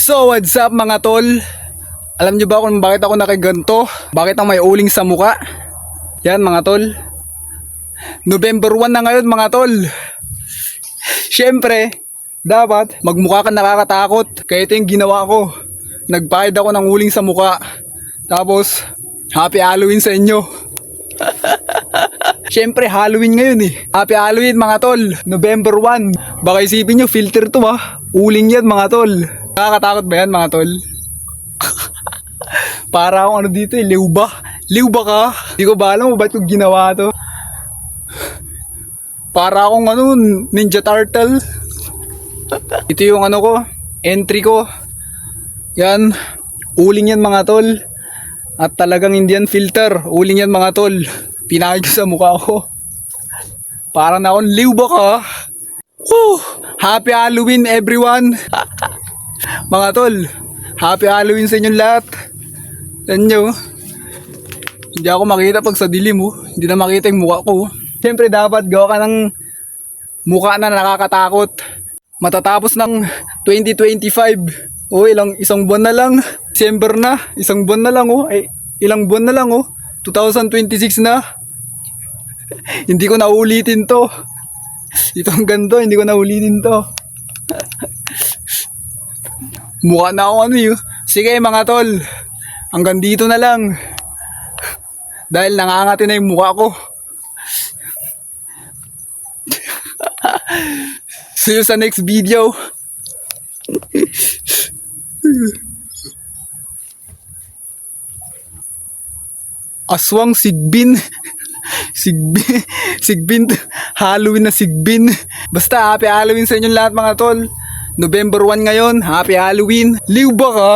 So what's up mga tol? Alam nyo ba kung bakit ako nakaganto? Bakit ang may uling sa muka? Yan mga tol, November 1 na ngayon mga tol. Syempre, dapat magmukha ka nakakatakot. Kaya ito yung ginawa ko. Nagpahid ako ng uling sa muka. Tapos, Happy Halloween sa inyo. Syempre, Halloween ngayon eh. Happy Halloween mga tol. November 1. Baka isipin nyo, filter to ha. Uling yan mga tol. Nakakatakot ba yan mga tol? Para akong ano dito eh, liw ba? Liw ba ka? Di ko ba alam mo ba't ko ginawa to? Para akong ano, Ninja Turtle. Ito yung ano ko, entry ko. Yan, uling yan mga tol. At talagang hindi yan filter. Uling yan mga tol. Pinakay ko sa mukha ko. Para na akong liw ba ka? Woo! Happy Halloween everyone! Mga tol, Happy Halloween sa inyong lahat. Yan nyo. Hindi ako makita pag sa dilim Hindi na makita yung mukha ko. Siyempre dapat gawa ka ng mukha na nakakatakot. Matatapos ng 2025. Isang buwan na lang. December na. Isang buwan na lang ilang buwan na lang 2026 na. Hindi ko na ulitin to. Ito ang ganito, hindi ko na ulitin to. Mukha na ako Sige mga tol. Hanggang dito na lang. Dahil nangangati na yung mukha ko. See you sa next video. Aswang Sigbin. Sigbin. Halloween na Sigbin. Basta happy Halloween sa inyong lahat mga tol. November 1 ngayon. Happy Halloween. Liw ba ka?